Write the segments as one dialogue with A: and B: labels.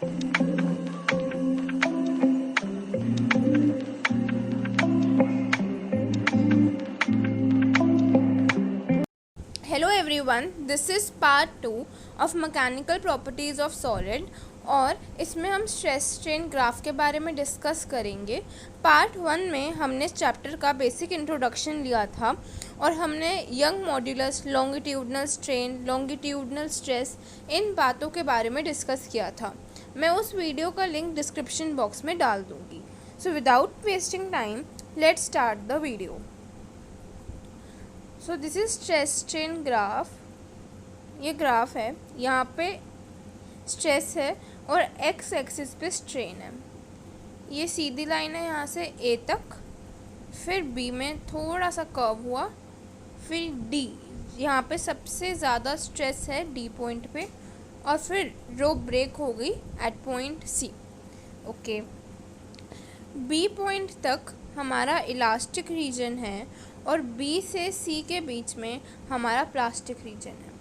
A: Hello everyone, this is part 2 of mechanical properties of solid और इसमें हम stress strain graph के बारे में डिस्कस करेंगे। पार्ट 1 में हमने इस चैप्टर का बेसिक इंट्रोडक्शन लिया था और हमने Young modulus, longitudinal strain, longitudinal stress, इन बातों के बारे में डिस्कस किया था। मैं उस वीडियो का लिंक डिस्क्रिप्शन बॉक्स में डाल दूँगी। So without wasting time, let's start the video. So this is stress strain graph. ये ग्राफ है, यहाँ पे स्ट्रेस है और एक्स एक्सिस पे स्ट्रेन है। ये सीधी लाइन है यहाँ से ए तक, फिर बी में थोड़ा सा कर्व हुआ, फिर डी, यहाँ पे सबसे ज़्यादा स्ट्रेस है डी पॉइंट पे, और फिर रो ब्रेक हो गई at point C. Okay, B point तक हमारा इलास्टिक रीजन है और बी से सी के बीच में हमारा प्लास्टिक रीजन है।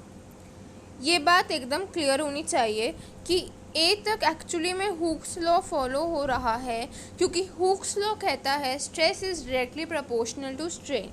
A: ये बात एकदम क्लियर होनी चाहिए कि ए तक एक्चुअली में हुक्स लॉ फॉलो हो रहा है, क्योंकि हुक्स लॉ कहता है stress is directly proportional to strain.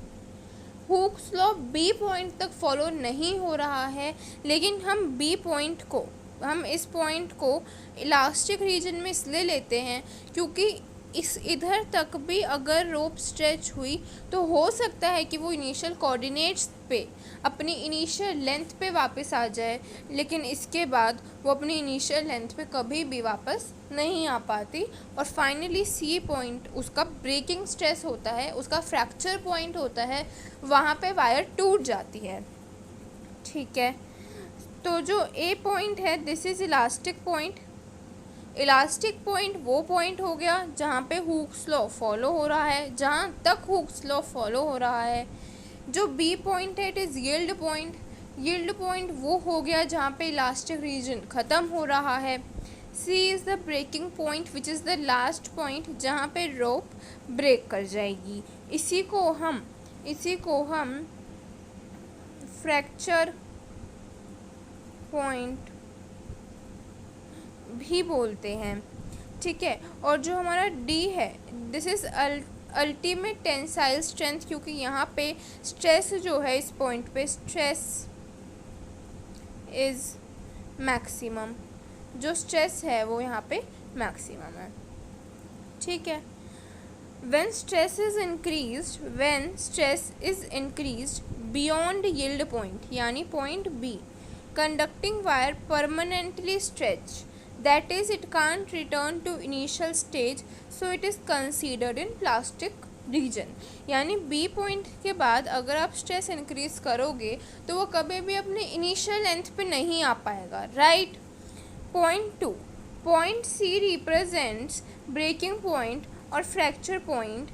A: Hooke's law B point तक फॉलो नहीं हो रहा है, लेकिन हम इस पॉइंट को इलास्टिक रीजन में इसलिए लेते हैं क्योंकि इस इधर तक भी अगर रोप स्ट्रेच हुई तो हो सकता है कि वो इनिशियल कोऑर्डिनेट्स पे अपनी इनिशियल लेंथ पे वापस आ जाए, लेकिन इसके बाद वो अपनी इनिशियल लेंथ पे कभी भी वापस नहीं आ पाती और फाइनली सी पॉइंट उसका ब्रेकिंग स्ट्रेस होता है, उसका फ्रैक्चर पॉइंट होता है, वहाँ पे वायर टूट जाती है। ठीक है, तो जो ए पॉइंट है, this is elastic point. Elastic point वो पॉइंट हो गया जहाँ पे हुक्स लॉ फॉलो हो रहा है, जहाँ तक हुक्स लॉ फॉलो हो रहा है। जो बी पॉइंट है, it is yield point. Yield point वो हो गया जहाँ पे इलास्टिक रीजन ख़त्म हो रहा है। C is the breaking point which is the last point जहाँ पे रोप ब्रेक कर जाएगी। इसी को हम फ्रैक्चर पॉइंट भी बोलते हैं। ठीक है, और जो हमारा डी है, this is ultimate tensile strength, क्योंकि यहाँ पे स्ट्रेस जो है इस पॉइंट पे, स्ट्रेस इज़ मैक्सिमम। जो स्ट्रेस है वो यहाँ पे मैक्सिमम है। ठीक है, when stress is increased beyond yield point, यानी point B, conducting wire permanently stretch, that is it can't return to initial stage, so it is considered in plastic region। यानी बी पॉइंट के बाद अगर आप stress increase करोगे तो वो कभी भी अपने इनिशियल लेंथ पे नहीं आ पाएगा, right. Point 2, point C represents breaking point और fracture point.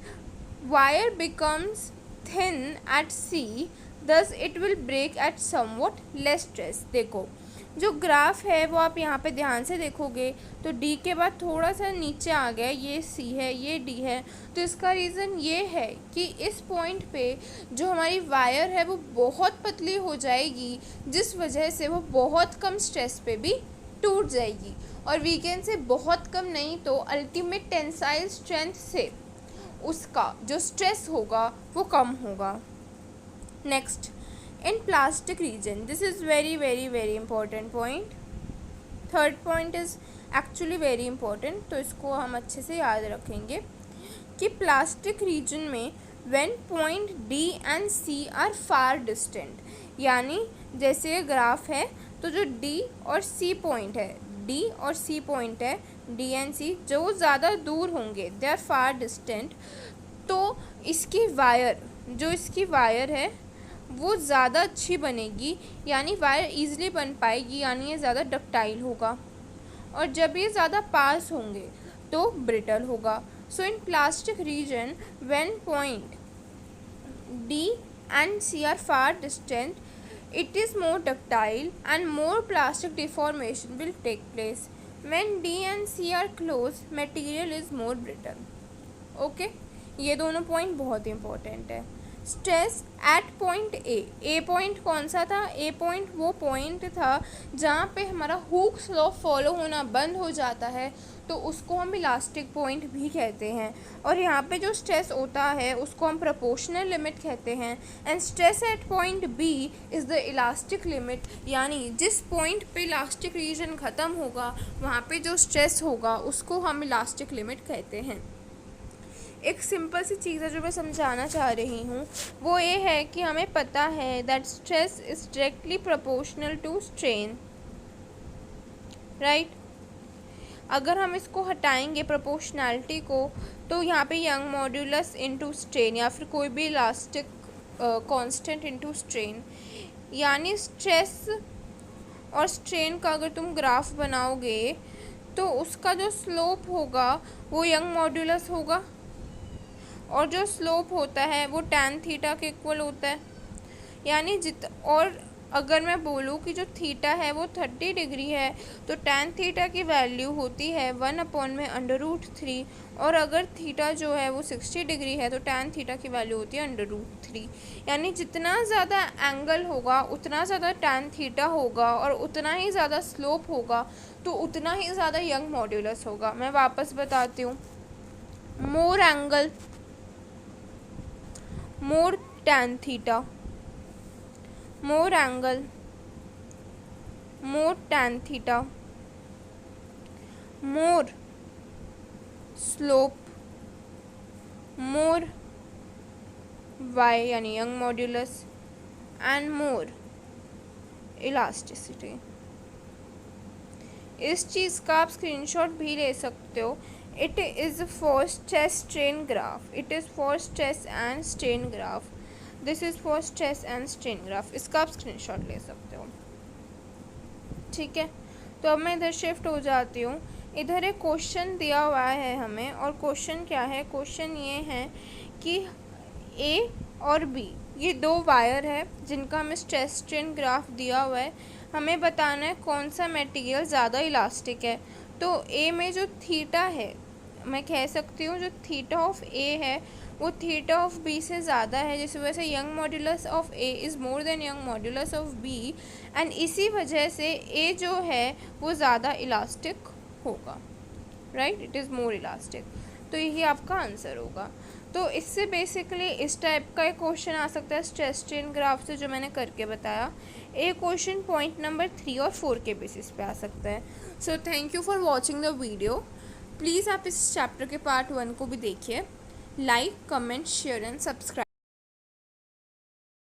A: Wire becomes thin at C, thus it will break at somewhat less stress। देखो, जो ग्राफ है वो आप यहाँ पे ध्यान से देखोगे तो डी के बाद थोड़ा सा नीचे आ गया, ये सी है, ये डी है। तो इसका रीज़न ये है कि इस पॉइंट पे जो हमारी वायर है वो बहुत पतली हो जाएगी, जिस वजह से वो बहुत कम स्ट्रेस पे भी टूट जाएगी, और वीकेंड से बहुत कम नहीं तो अल्टीमेट टेंसाइल स्ट्रेंथ से उसका जो स्ट्रेस होगा वो कम होगा। Next, in plastic region, this is very important point। Third point is actually very important, तो इसको हम अच्छे से याद रखेंगे कि प्लास्टिक रीजन में when point D and C are far distant, यानी जैसे ये ग्राफ है तो जो D और C पॉइंट है, D और C पॉइंट है, D and C जो ज़्यादा दूर होंगे, they are far distant, तो इसकी वायर है वो ज़्यादा अच्छी बनेगी, यानी वायर ईजिली बन पाएगी, यानी ये ज़्यादा डक्टाइल होगा। और जब ये ज़्यादा पास होंगे तो ब्रिटल होगा। So in plastic region when point D and C are far distant, it is more ductile and more plastic deformation will take place. When D and C are close, material is more brittle. Okay, ये दोनों point बहुत important है। Stress at point A point कौन सा था? ए point वो point था जहाँ पे हमारा हुक्स लॉ फॉलो होना बंद हो जाता है, तो उसको हम इलास्टिक पॉइंट भी कहते हैं। और यहाँ पे जो स्ट्रेस होता है उसको हम प्रोपोर्शनल लिमिट कहते हैं। And stress at point B is the elastic limit, यानी जिस पॉइंट पे इलास्टिक रीजन ख़त्म होगा वहाँ पे जो स्ट्रेस होगा उसको हम इलास्टिक लिमिट कहते हैं। एक सिंपल सी चीज़ है जो मैं समझाना चाह रही हूँ, वो ये है कि हमें पता है that stress is directly proportional to strain, right. अगर हम इसको हटाएंगे प्रोपोर्शनैलिटी को, तो यहाँ पे यंग मॉड्यूलस इनटू स्ट्रेन या फिर कोई भी इलास्टिक कांस्टेंट इनटू स्ट्रेन, यानी स्ट्रेस और स्ट्रेन का अगर तुम ग्राफ बनाओगे तो उसका जो स्लोप होगा वो यंग मॉड्यूलस होगा, और जो स्लोप होता है वो tan थीटा के इक्वल होता है। यानी और अगर मैं बोलूँ कि जो थीटा है वो 30 डिग्री है तो tan थीटा की वैल्यू होती है 1/√3, और अगर थीटा जो है वो 60 डिग्री है तो tan थीटा की वैल्यू होती है √3। यानी जितना ज़्यादा एंगल होगा उतना ज़्यादा tan थीटा होगा, और उतना ही ज़्यादा स्लोप होगा तो उतना ही ज़्यादा यंग मॉड्यूलस होगा। मैं वापस बताती हूँ, more angle more tan theta, more angle more tan theta, more slope more y यानी young modulus, and more elasticity. इस चीज़ का आप स्क्रीनशॉट भी ले सकते हो। It is for stress strain graph. It is for stress and strain graph. This is for stress and strain graph. इसका आप स्क्रीनशॉट ले सकते हो, ठीक है। तो अब मैं इधर शिफ्ट हो जाती हूँ। इधर एक क्वेश्चन दिया हुआ है हमें, और क्वेश्चन क्या है? क्वेश्चन ये है कि ए और बी ये दो वायर है जिनका हमें स्ट्रेस स्ट्रेन ग्राफ दिया हुआ है। हमें बताना है कौन सा मटेरियल ज़्यादा इलास्टिक है। तो ए में जो थीटा है, मैं कह सकती हूँ जो थीटा ऑफ ए है वो थीटा ऑफ बी से ज़्यादा है, जिस वजह से Young modulus of A is more than Young modulus of B, and इसी वजह से ए जो है वो ज़्यादा इलास्टिक होगा, right. It is more elastic. तो यही आपका आंसर होगा। तो इससे बेसिकली इस टाइप का एक क्वेश्चन आ सकता है स्ट्रेस स्ट्रेन ग्राफ से, जो मैंने करके बताया। एक क्वेश्चन पॉइंट नंबर 3 और 4 के बेसिस पे आ सकता है। So thank you for watching the video. Please आप इस चैप्टर के पार्ट 1 को भी देखिए। Like, comment, share and subscribe.